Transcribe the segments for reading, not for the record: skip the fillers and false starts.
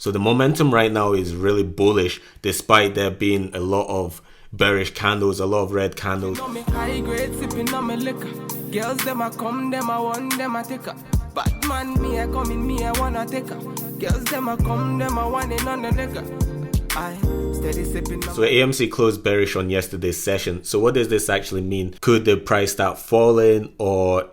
So the momentum right now is really bullish, despite there being a lot of bearish candles, a lot of red candles. High grade sipping on my liquor. Girls them a come, them a want, them a take her. Bad man, me a come in, me a wanna take her. Girls them a come, them a want it on the nigga. So AMC closed bearish on yesterday's session. So what does this actually mean? Could the price start falling, or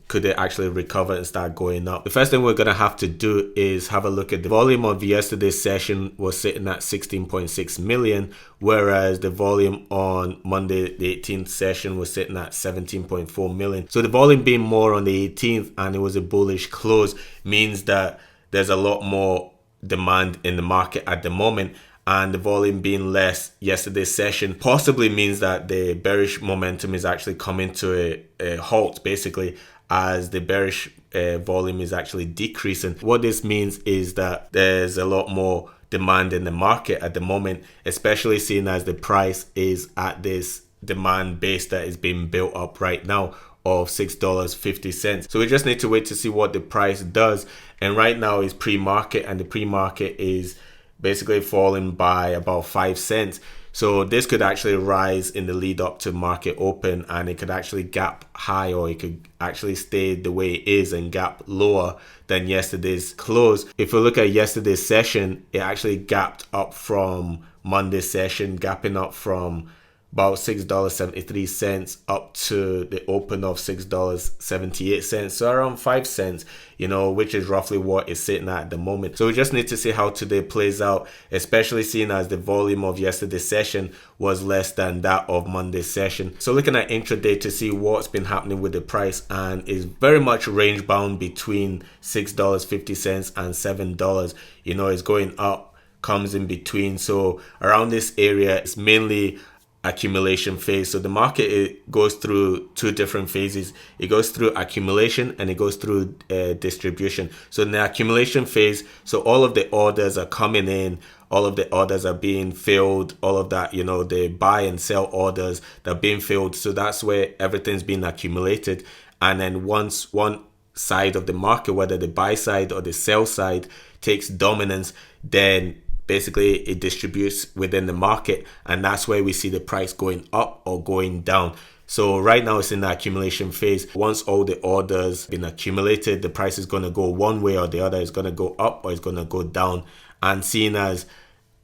could it actually recover and start going up? The first thing we're going to have to do is have a look at the volume of yesterday's session. Was sitting at 16.6 million, whereas the volume on Monday the 18th session was sitting at 17.4 million. So the volume being more on the 18th and it was a bullish close means that there's a lot more demand in the market at the moment. And the volume being less yesterday's session possibly means that the bearish momentum is actually coming to a halt, basically, as the bearish volume is actually decreasing. What this means is that there's a lot more demand in the market at the moment, especially seeing as the price is at this demand base that is being built up right now of $6.50. So we just need to wait to see what the price does. And right now is pre-market, and the pre-market is basically falling by about 5 cents. So this could actually rise in the lead up to market open, and it could actually gap high, or it could actually stay the way it is and gap lower than yesterday's close. If we look at yesterday's session, it actually gapped up from Monday's session, gapping up from about $6.73 up to the open of $6.78. So around 5 cents, which is roughly what it's sitting at the moment. So we just need to see how today plays out, especially seeing as the volume of yesterday's session was less than that of Monday's session. So looking at intraday to see what's been happening with the price, and is very much range bound between $6.50 and $7. It's going up, comes in between. So around this area, it's mainly accumulation phase. So the market, it goes through two different phases. It goes through accumulation and it goes through distribution. So in the accumulation phase, so all of the orders are coming in, all of the orders are being filled, all of that, the buy and sell orders that are being filled. So that's where everything's being accumulated. And then once one side of the market, whether the buy side or the sell side, takes dominance, then basically it distributes within the market, and that's where we see the price going up or going down. So right now it's in the accumulation phase. Once all the orders have been accumulated, the price is going to go one way or the other. It's going to go up or it's going to go down. And seeing as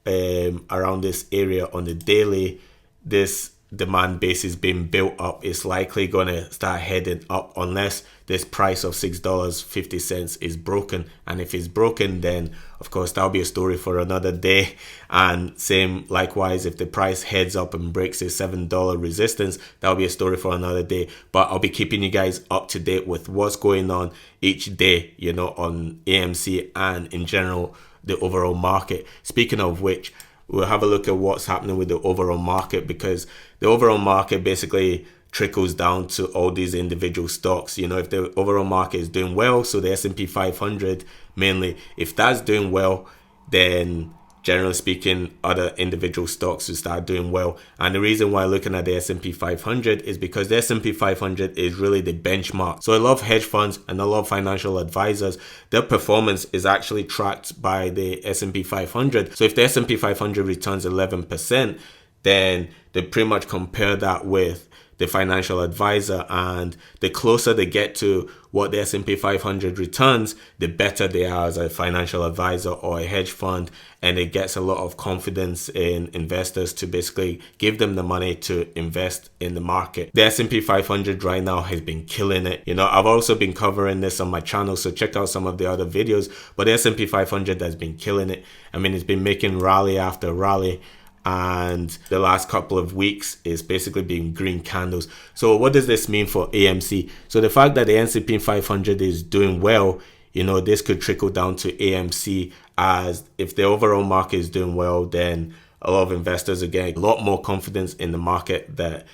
around this area on the daily, this demand base is being built up, it's likely going to start heading up unless this price of $6.50 is broken. And if it's broken, then of course that'll be a story for another day. And same likewise, if the price heads up and breaks the $7 resistance, that'll be a story for another day. But I'll be keeping you guys up to date with what's going on each day, on AMC and in general the overall market. Speaking of which, we'll have a look at what's happening with the overall market, because the overall market basically trickles down to all these individual stocks. If the overall market is doing well, so the S&P 500 mainly, if that's doing well, then generally speaking, other individual stocks will start doing well. And the reason why looking at the S&P 500 is because the S&P 500 is really the benchmark. So a lot of hedge funds and a lot of financial advisors, their performance is actually tracked by the S&P 500. So if the S&P 500 returns 11%, then they pretty much compare that with the financial advisor, and the closer they get to what the S&P 500 returns, the better they are as a financial advisor or a hedge fund, and it gets a lot of confidence in investors to basically give them the money to invest in the market. The S&P 500 right now has been killing it. I've also been covering this on my channel, so check out some of the other videos, but the S&P 500 has been killing it. It's been making rally after rally, and the last couple of weeks is basically been green candles. So what does this mean for AMC? So the fact that the S&P 500 is doing well, this could trickle down to AMC, as if the overall market is doing well, then a lot of investors are getting a lot more confidence in the market that,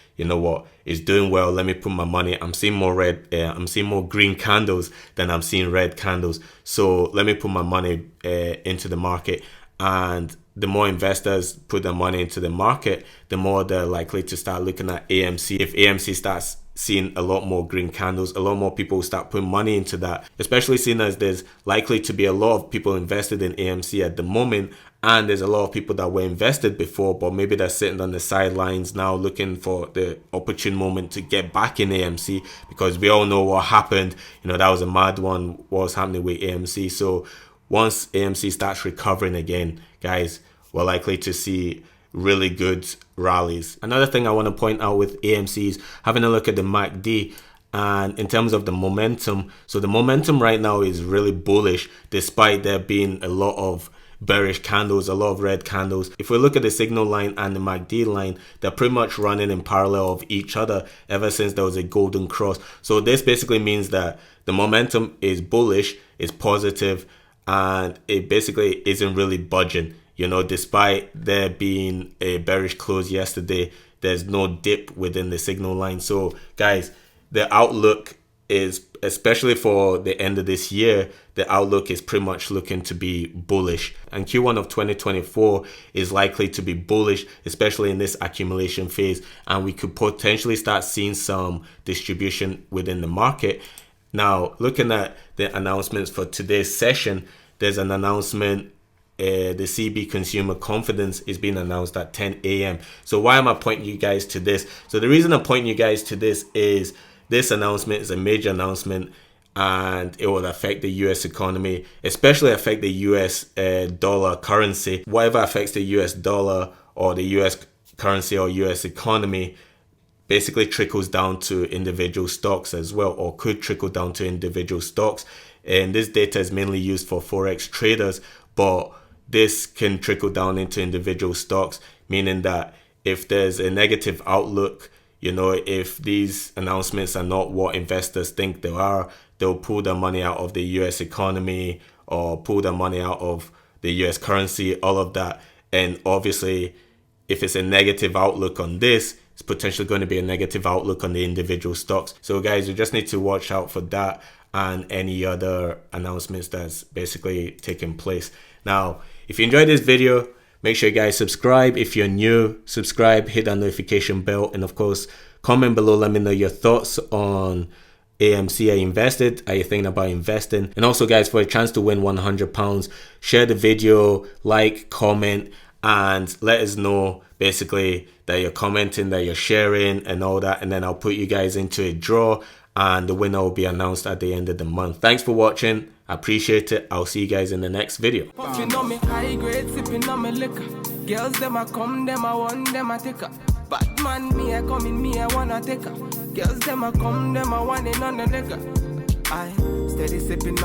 is doing well. Let me put my money. I'm seeing more I'm seeing more green candles than I'm seeing red candles. So let me put my money into the market. And the more investors put their money into the market, the more they're likely to start looking at AMC. If AMC starts seeing a lot more green candles. A lot more people start putting money into that, especially seeing as there's likely to be a lot of people invested in AMC at the moment, and there's a lot of people that were invested before, but maybe they're sitting on the sidelines now looking for the opportune moment to get back in AMC, because we all know what happened. That was a mad one, what was happening with AMC. So once AMC starts recovering again, guys, we're likely to see really good rallies. Another thing I want to point out with AMC is having a look at the MACD, and in terms of the momentum. So the momentum right now is really bullish, despite there being a lot of bearish candles, a lot of red candles. If we look at the signal line and the MACD line, they're pretty much running in parallel of each other ever since there was a golden cross. So this basically means that the momentum is bullish, is positive, and it basically isn't really budging. Despite there being a bearish close yesterday, there's no dip within the signal line. So guys, the outlook is, especially for the end of this year, the outlook is pretty much looking to be bullish. And Q1 of 2024 is likely to be bullish, especially in this accumulation phase. And we could potentially start seeing some distribution within the market. Now, looking at the announcements for today's session, there's an announcement. The CB consumer confidence is being announced at 10 a.m. So why am I pointing you guys to this? So the reason I'm pointing you guys to this is this announcement is a major announcement, and it will affect the US economy, especially affect the US dollar currency. Whatever affects the US dollar or the US currency or US economy basically trickles down to individual stocks as well, or could trickle down to individual stocks. And this data is mainly used for Forex traders, but this can trickle down into individual stocks, meaning that if there's a negative outlook, if these announcements are not what investors think they are, they'll pull their money out of the US economy or pull their money out of the US currency, all of that. And obviously, if it's a negative outlook on this, it's potentially going to be a negative outlook on the individual stocks. So guys, you just need to watch out for that and any other announcements that's basically taking place. Now, if you enjoyed this video, make sure you guys subscribe. If you're new, subscribe, hit that notification bell, and of course, comment below. Let me know your thoughts on AMC. Are you invested? Are you thinking about investing? And also, guys, for a chance to win £100, share the video, like, comment, and let us know basically that you're commenting, that you're sharing, and all that. And then I'll put you guys into a draw, and the winner will be announced at the end of the month. Thanks for watching. I appreciate it. I'll see you guys in the next video. Puffing on me high grade, sipping on me liquor. Girls, them a come, them a want, them a take her. Batman, me a come in, me a wanna take her. Girls, them a come, them a want it on the liquor. I steady sipping.